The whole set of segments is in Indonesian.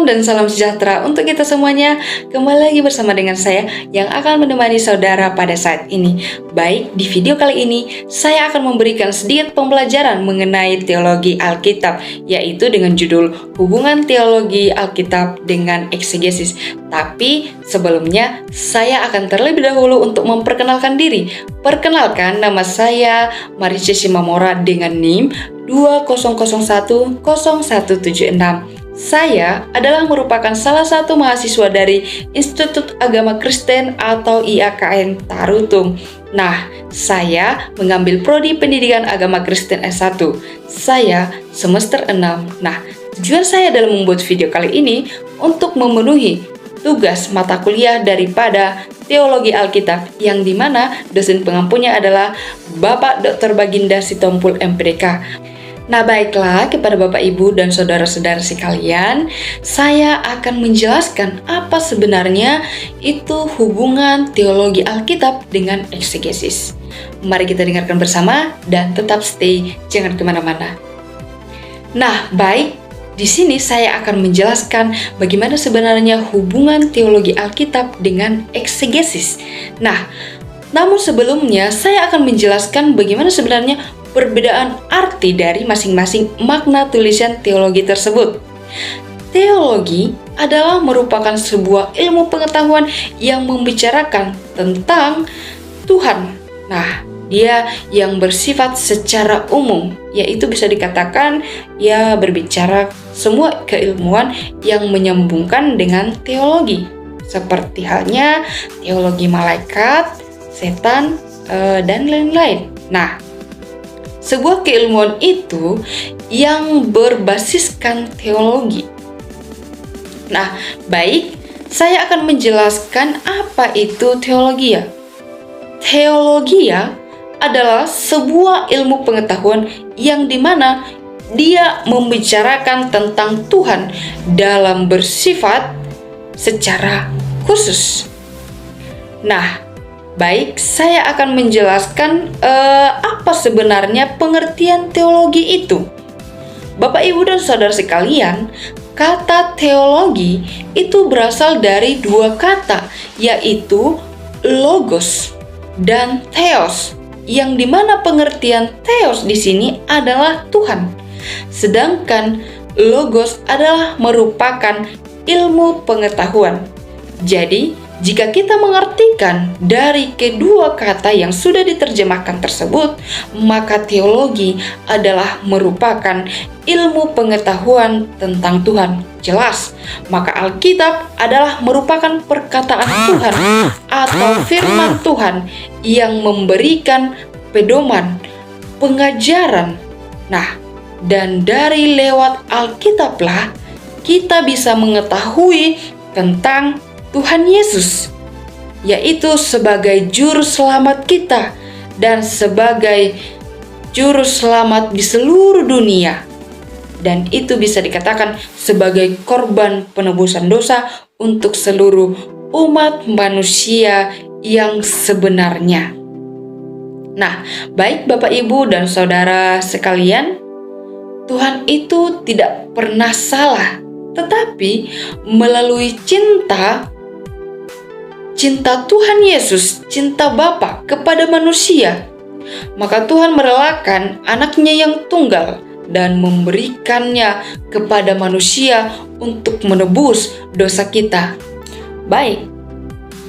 Shalom dan salam sejahtera untuk kita semuanya. Kembali lagi bersama dengan saya yang akan menemani saudara pada saat ini. Baik, di video kali ini saya akan memberikan sedikit pembelajaran mengenai teologi Alkitab, yaitu dengan judul Hubungan Teologi Alkitab dengan Eksegesis. Tapi sebelumnya saya akan terlebih dahulu untuk memperkenalkan diri. Perkenalkan, nama saya Marice Simamora dengan NIM 20010176. Saya adalah merupakan salah satu mahasiswa dari Institut Agama Kristen atau IAKN Tarutung. Nah, saya mengambil prodi Pendidikan Agama Kristen S1. Saya semester 6. Nah, tujuan saya dalam membuat video kali ini untuk memenuhi tugas mata kuliah daripada Teologi Alkitab, yang dimana dosen pengampunya adalah Bapak Dr. Baginda Sitompul MPDK. Nah, baiklah, kepada Bapak Ibu dan saudara-saudara sekalian, saya akan menjelaskan apa sebenarnya itu hubungan teologi Alkitab dengan eksegesis. Mari kita dengarkan bersama dan tetap stay, jangan kemana-mana. Nah, baik, di sini saya akan menjelaskan bagaimana sebenarnya hubungan teologi Alkitab dengan eksegesis. Nah, namun sebelumnya saya akan menjelaskan bagaimana sebenarnya perbedaan arti dari masing-masing makna tulisan teologi tersebut. Teologi adalah merupakan sebuah ilmu pengetahuan yang membicarakan tentang Tuhan. Nah, dia yang bersifat secara umum, yaitu bisa dikatakan ya berbicara semua keilmuan yang menyambungkan dengan teologi. Seperti halnya teologi malaikat, setan, dan lain-lain. Nah, sebuah keilmuan itu yang berbasiskan teologi. Nah, baik, saya akan menjelaskan apa itu teologia. Teologia adalah sebuah ilmu pengetahuan yang dimana dia membicarakan tentang Tuhan dalam bersifat secara khusus. Nah, baik, saya akan menjelaskan apa sebenarnya pengertian teologi itu. Bapak, Ibu, dan saudara sekalian, kata teologi itu berasal dari dua kata, yaitu logos dan theos, yang dimana pengertian theos di sini adalah Tuhan, sedangkan logos adalah merupakan ilmu pengetahuan. Jadi, jika kita mengartikan dari kedua kata yang sudah diterjemahkan tersebut, maka teologi adalah merupakan ilmu pengetahuan tentang Tuhan. Jelas, maka Alkitab adalah merupakan perkataan Tuhan atau firman Tuhan yang memberikan pedoman, pengajaran. Nah, dan dari lewat Alkitablah kita bisa mengetahui tentang Tuhan Yesus, yaitu sebagai juru selamat kita dan sebagai juru selamat di seluruh dunia. Dan itu bisa dikatakan sebagai korban penebusan dosa untuk seluruh umat manusia yang sebenarnya. Nah, baik Bapak, Ibu, dan saudara sekalian, Tuhan itu tidak pernah salah, tetapi melalui cinta Tuhan Yesus, cinta Bapa kepada manusia, maka Tuhan merelakan anaknya yang tunggal dan memberikannya kepada manusia untuk menebus dosa kita. Baik,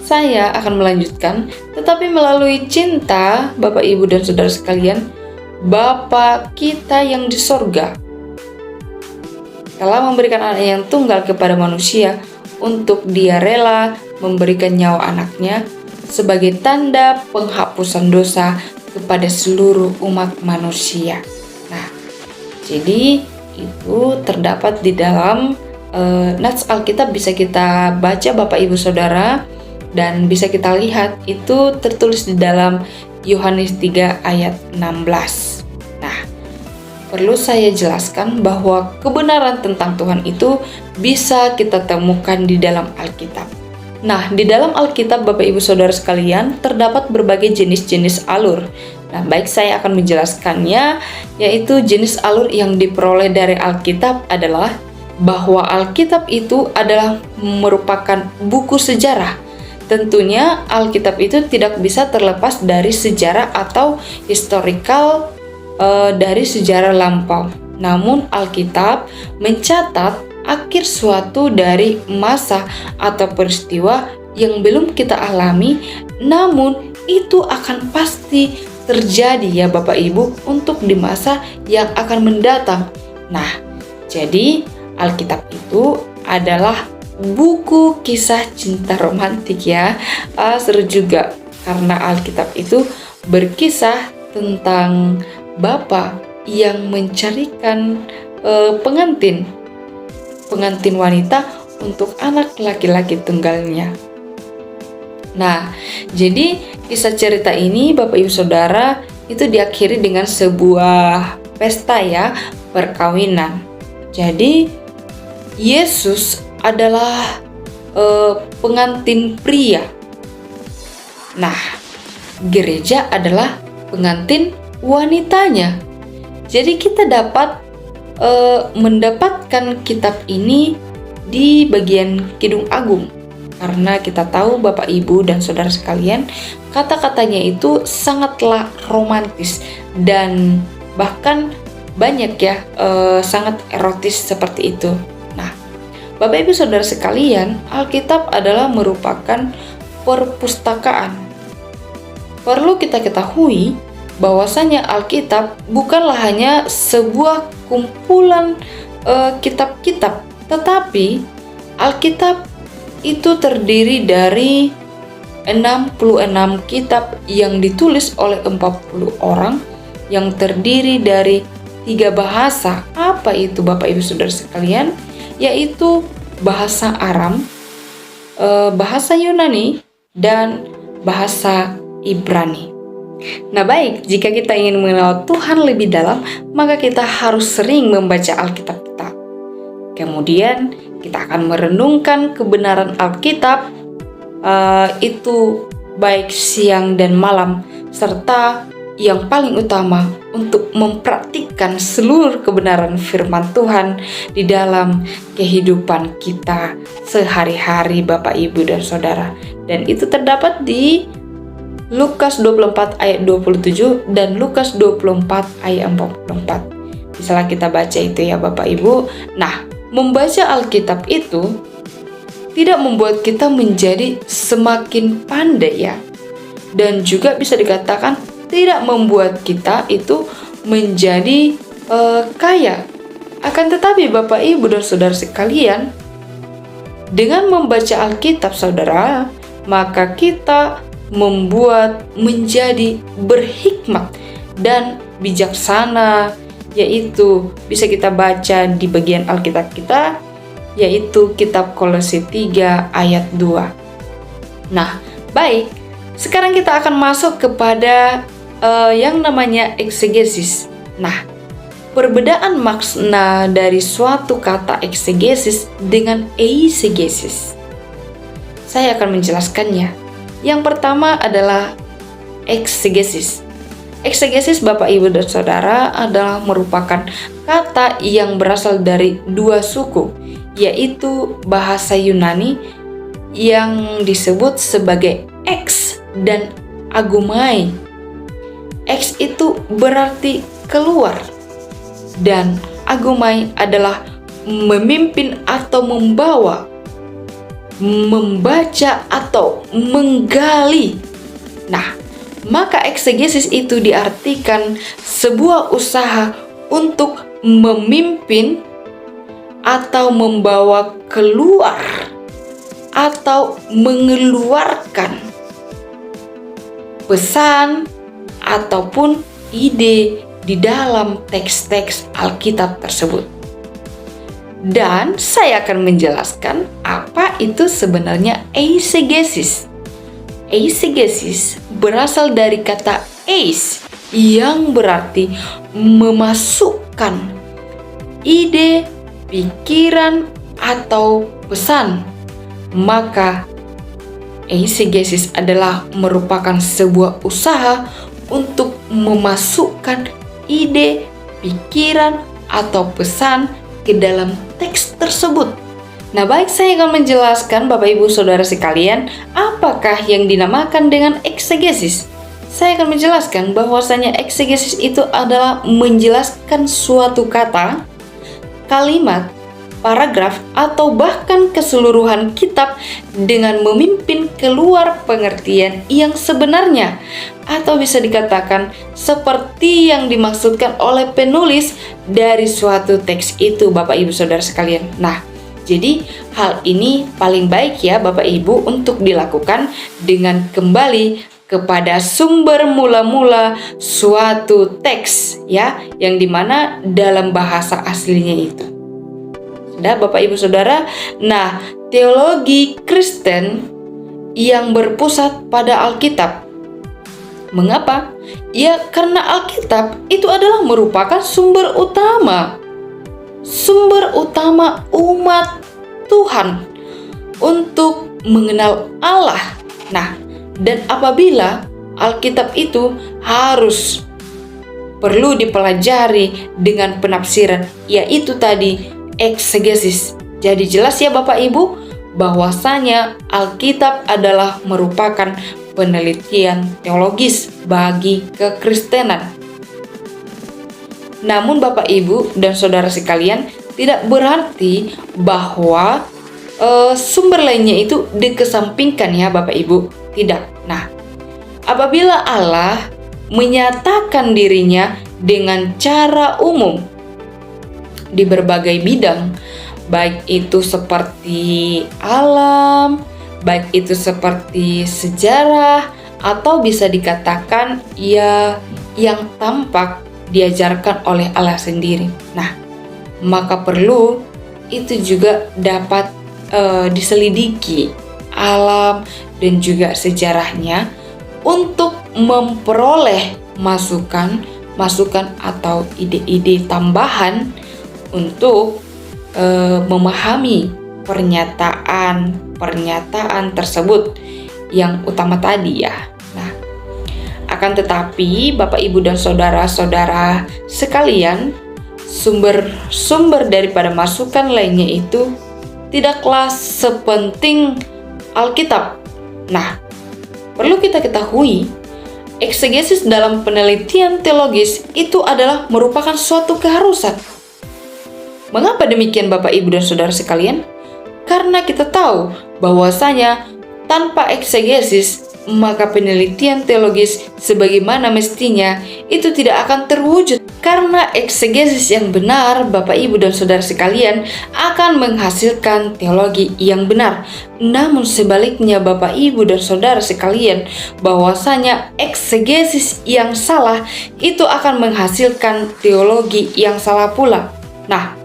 saya akan melanjutkan, tetapi melalui cinta Bapak, Ibu, dan saudara sekalian, Bapa kita yang di sorga telah memberikan anak yang tunggal kepada manusia untuk dia rela memberikan nyawa anaknya sebagai tanda penghapusan dosa kepada seluruh umat manusia. Nah, jadi itu terdapat di dalam nats Alkitab, bisa kita baca Bapak, Ibu, Saudara, dan bisa kita lihat itu tertulis di dalam Yohanes 3 ayat 16. Nah, perlu saya jelaskan bahwa kebenaran tentang Tuhan itu bisa kita temukan di dalam Alkitab. Nah, di dalam Alkitab Bapak, Ibu, Saudara sekalian, terdapat berbagai jenis-jenis alur. Nah, baik, saya akan menjelaskannya, yaitu jenis alur yang diperoleh dari Alkitab adalah bahwa Alkitab itu adalah merupakan buku sejarah. Tentunya Alkitab itu tidak bisa terlepas dari sejarah atau historical dari sejarah lampau. Namun Alkitab mencatat akhir suatu dari masa atau peristiwa yang belum kita alami, namun itu akan pasti terjadi ya Bapak Ibu untuk di masa yang akan mendatang. Nah, jadi Alkitab itu adalah buku kisah cinta romantik ya. Seru juga karena Alkitab itu berkisah tentang bapak yang mencarikan pengantin wanita untuk anak laki-laki tunggalnya. Nah, jadi kisah cerita ini Bapak Ibu Saudara itu diakhiri dengan sebuah pesta ya, perkawinan. Jadi Yesus adalah pengantin pria. Nah, gereja adalah pengantin wanitanya. Jadi kita dapat mendapatkan kitab ini di bagian Kidung Agung. Karena kita tahu Bapak Ibu dan Saudara sekalian, kata-katanya itu sangatlah romantis dan bahkan banyak ya sangat erotis seperti itu. Nah, Bapak Ibu Saudara sekalian, Alkitab adalah merupakan perpustakaan. Perlu kita ketahui bahwasanya Alkitab bukanlah hanya sebuah kumpulan kitab-kitab, tetapi Alkitab itu terdiri dari 66 kitab yang ditulis oleh 40 orang yang terdiri dari 3 bahasa. Apa itu Bapak Ibu Saudara sekalian? Yaitu bahasa Aram, bahasa Yunani, dan bahasa Ibrani. Nah baik, jika kita ingin mengenal Tuhan lebih dalam, maka kita harus sering membaca Alkitab kita. Kemudian kita akan merenungkan kebenaran Alkitab itu baik siang dan malam, serta yang paling utama untuk mempraktikkan seluruh kebenaran firman Tuhan di dalam kehidupan kita sehari-hari Bapak Ibu dan Saudara. Dan itu terdapat di Lukas 24 ayat 27 dan Lukas 24 ayat 44. Bisalah kita baca itu ya Bapak Ibu. Nah, membaca Alkitab itu tidak membuat kita menjadi semakin pandai ya. Dan juga bisa dikatakan tidak membuat kita itu menjadi kaya. Akan tetapi Bapak Ibu dan Saudara sekalian, dengan membaca Alkitab Saudara, maka kita membuat menjadi berhikmat dan bijaksana, yaitu bisa kita baca di bagian Alkitab kita, yaitu kitab Kolose 3 ayat 2. Nah, baik, sekarang kita akan masuk kepada yang namanya eksegesis. Nah, perbedaan makna dari suatu kata eksegesis dengan eisegesis, saya akan menjelaskannya. Yang pertama adalah eksegesis. Eksegesis Bapak Ibu dan Saudara adalah merupakan kata yang berasal dari 2 suku, yaitu bahasa Yunani yang disebut sebagai ex dan agomai. Ex itu berarti keluar, dan agomai adalah memimpin atau membawa, membaca atau menggali. Nah, maka eksegesis itu diartikan sebuah usaha untuk memimpin atau membawa keluar atau mengeluarkan pesan ataupun ide di dalam teks-teks Alkitab tersebut. Dan saya akan menjelaskan apa itu sebenarnya eisegesis. Eisegesis berasal dari kata eis yang berarti memasukkan ide, pikiran, atau pesan. Maka eisegesis adalah merupakan sebuah usaha untuk memasukkan ide, pikiran, atau pesan ke dalam teks tersebut. Nah, baik, saya akan menjelaskan Bapak Ibu Saudara sekalian, apakah yang dinamakan dengan eksegesis. Saya akan menjelaskan bahwasanya eksegesis itu adalah menjelaskan suatu kata, kalimat, paragraf, atau bahkan keseluruhan kitab dengan memimpin keluar pengertian yang sebenarnya, atau bisa dikatakan seperti yang dimaksudkan oleh penulis dari suatu teks itu, Bapak Ibu Saudara sekalian. Nah, jadi hal ini paling baik ya Bapak Ibu untuk dilakukan dengan kembali kepada sumber mula-mula suatu teks ya, yang dimana dalam bahasa aslinya itu. Sudah Bapak Ibu Saudara? Nah, teologi Kristen yang berpusat pada Alkitab. Mengapa? Ya, karena Alkitab itu adalah merupakan sumber utama umat Tuhan untuk mengenal Allah. Nah, dan apabila Alkitab itu harus perlu dipelajari dengan penafsiran, yaitu tadi eksegesis. Jadi jelas ya Bapak Ibu bahwasanya Alkitab adalah merupakan penelitian teologis bagi kekristenan. Namun Bapak Ibu dan Saudara sekalian, tidak berarti bahwa sumber lainnya itu dikesampingkan ya Bapak Ibu. Tidak. Nah, apabila Allah menyatakan dirinya dengan cara umum di berbagai bidang, baik itu seperti alam, baik itu seperti sejarah, atau bisa dikatakan ya yang tampak diajarkan oleh Allah sendiri. Nah, maka perlu itu juga dapat diselidiki alam dan juga sejarahnya untuk memperoleh masukan atau ide-ide tambahan untuk memahami pernyataan tersebut yang utama tadi ya. Akan tetapi Bapak Ibu dan saudara-saudara sekalian, sumber daripada masukan lainnya itu tidaklah sepenting Alkitab. Nah, perlu kita ketahui, eksegesis dalam penelitian teologis itu adalah merupakan suatu keharusan. Mengapa demikian Bapak Ibu dan saudara sekalian? Karena kita tahu bahwasanya tanpa eksegesis maka penelitian teologis sebagaimana mestinya itu tidak akan terwujud. Karena eksegesis yang benar Bapak Ibu dan saudara sekalian akan menghasilkan teologi yang benar. Namun sebaliknya Bapak Ibu dan saudara sekalian, bahwasanya eksegesis yang salah itu akan menghasilkan teologi yang salah pula. Nah,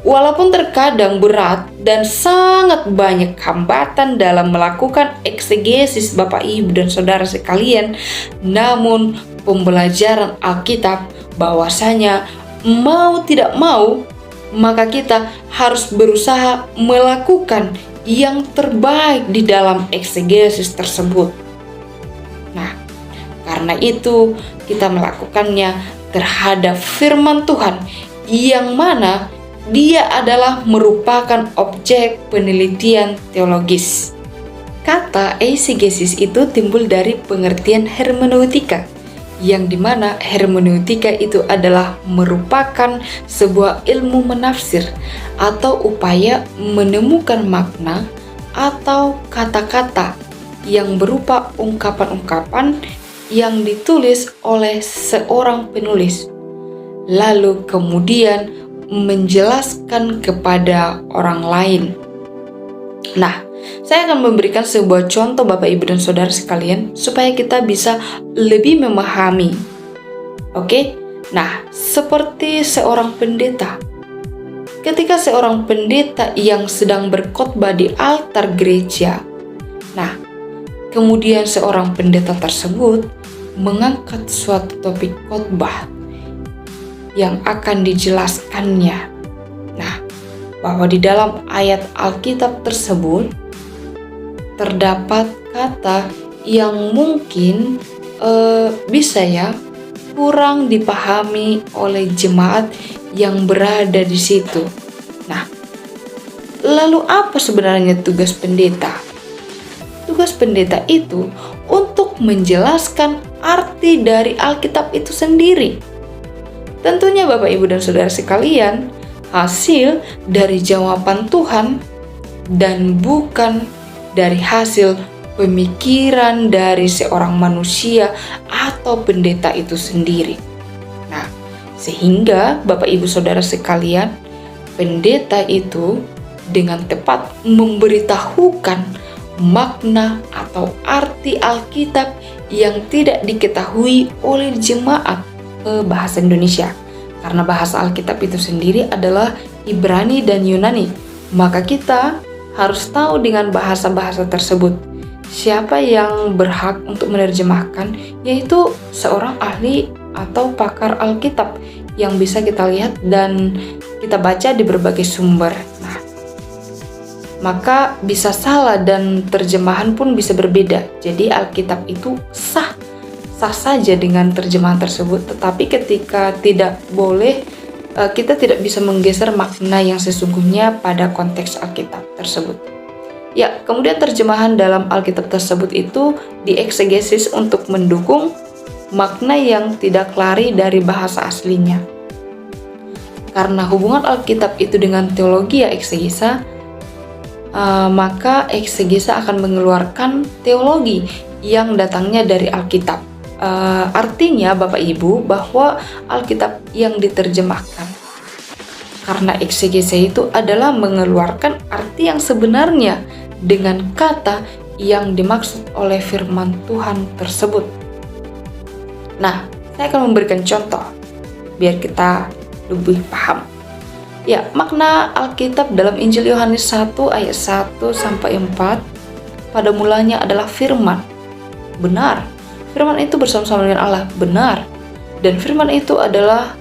walaupun terkadang berat dan sangat banyak hambatan dalam melakukan eksegesis Bapak Ibu dan saudara sekalian, namun pembelajaran Alkitab bahwasanya mau tidak mau maka kita harus berusaha melakukan yang terbaik di dalam eksegesis tersebut. Nah, karena itu kita melakukannya terhadap firman Tuhan yang mana dia adalah merupakan objek penelitian teologis. Kata eisegesis itu timbul dari pengertian hermeneutika, yang dimana hermeneutika itu adalah merupakan sebuah ilmu menafsir atau upaya menemukan makna atau kata-kata yang berupa ungkapan-ungkapan yang ditulis oleh seorang penulis, lalu kemudian menjelaskan kepada orang lain. Nah, saya akan memberikan sebuah contoh Bapak Ibu dan saudara sekalian supaya kita bisa lebih memahami. Oke? Nah, seperti seorang pendeta. Ketika seorang pendeta yang sedang berkhotbah di altar gereja. Nah, kemudian seorang pendeta tersebut mengangkat suatu topik khotbah yang akan dijelaskannya. Nah, bahwa di dalam ayat Alkitab tersebut terdapat kata yang mungkin bisa ya kurang dipahami oleh jemaat yang berada di situ. Nah, lalu apa sebenarnya tugas pendeta? Tugas pendeta itu untuk menjelaskan arti dari Alkitab itu sendiri. Tentunya Bapak, Ibu, dan Saudara sekalian, hasil dari jawaban Tuhan dan bukan dari hasil pemikiran dari seorang manusia atau pendeta itu sendiri. Nah, sehingga Bapak, Ibu, Saudara sekalian, pendeta itu dengan tepat memberitahukan makna atau arti Alkitab yang tidak diketahui oleh jemaat bahasa Indonesia. Karena bahasa Alkitab itu sendiri adalah Ibrani dan Yunani, maka kita harus tahu dengan bahasa-bahasa tersebut. Siapa yang berhak untuk menerjemahkan? Yaitu seorang ahli atau pakar Alkitab yang bisa kita lihat dan kita baca di berbagai sumber. Nah, maka bisa salah dan terjemahan pun bisa berbeda. Jadi Alkitab itu sah saja dengan terjemahan tersebut, tetapi ketika tidak boleh, kita tidak bisa menggeser makna yang sesungguhnya pada konteks Alkitab tersebut. Ya, kemudian terjemahan dalam Alkitab tersebut itu dieksegesis untuk mendukung makna yang tidak lari dari bahasa aslinya. Karena hubungan Alkitab itu dengan teologi ya eksegesa, maka eksegesa akan mengeluarkan teologi yang datangnya dari Alkitab. Artinya Bapak Ibu bahwa Alkitab yang diterjemahkan, karena eksegesa itu adalah mengeluarkan arti yang sebenarnya dengan kata yang dimaksud oleh firman Tuhan tersebut. Nah, saya akan memberikan contoh biar kita lebih paham. Ya, makna Alkitab dalam Injil Yohanes 1 ayat 1 sampai 4, pada mulanya adalah firman. Benar. Firman itu bersama-sama dengan Allah. Benar. Dan firman itu adalah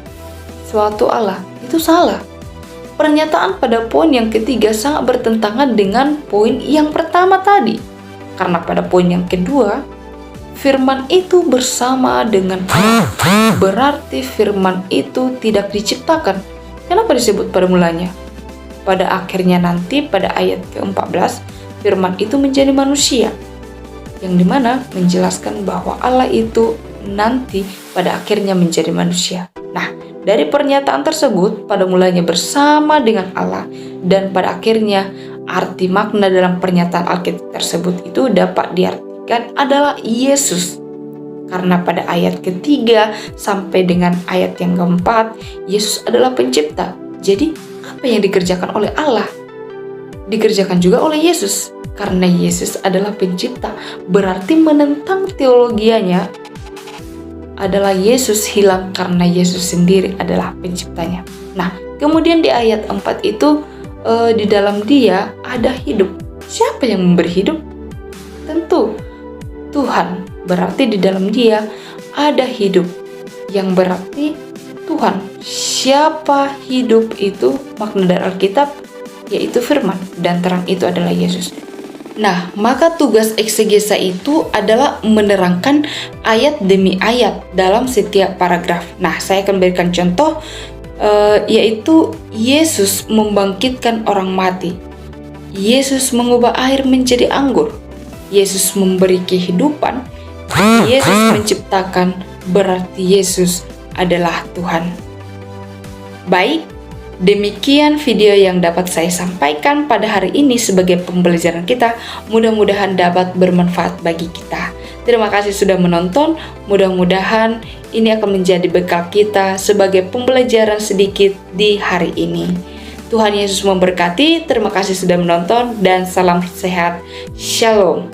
suatu Allah. Itu salah. Pernyataan pada poin yang ketiga sangat bertentangan dengan poin yang pertama tadi. Karena pada poin yang kedua, firman itu bersama dengan Allah. Berarti firman itu tidak diciptakan. Kenapa disebut pada mulanya? Pada akhirnya nanti pada ayat ke-14, firman itu menjadi manusia, yang dimana menjelaskan bahwa Allah itu nanti pada akhirnya menjadi manusia. Nah, dari pernyataan tersebut, pada mulanya bersama dengan Allah, dan pada akhirnya arti makna dalam pernyataan Alkitab tersebut itu dapat diartikan adalah Yesus. Karena pada ayat ketiga sampai dengan ayat yang keempat, Yesus adalah pencipta. Jadi, apa yang dikerjakan oleh Allah dikerjakan juga oleh Yesus. Karena Yesus adalah pencipta, berarti menentang teologianya adalah Yesus hilang karena Yesus sendiri adalah penciptanya. Nah, kemudian di ayat 4 itu, di dalam Dia ada hidup. Siapa yang memberi hidup? Tentu Tuhan. Berarti di dalam Dia ada hidup, yang berarti Tuhan. Siapa hidup itu? Makna dari Alkitab yaitu firman, dan terang itu adalah Yesus. Nah, maka tugas eksegesa itu adalah menerangkan ayat demi ayat dalam setiap paragraf. Nah, saya akan berikan contoh, yaitu Yesus membangkitkan orang mati. Yesus mengubah air menjadi anggur. Yesus memberi kehidupan. Yesus menciptakan, berarti Yesus adalah Tuhan. Baik, demikian video yang dapat saya sampaikan pada hari ini sebagai pembelajaran kita. Mudah-mudahan dapat bermanfaat bagi kita. Terima kasih sudah menonton. Mudah-mudahan ini akan menjadi bekal kita sebagai pembelajaran sedikit di hari ini. Tuhan Yesus memberkati. Terima kasih sudah menonton dan salam sehat. Shalom.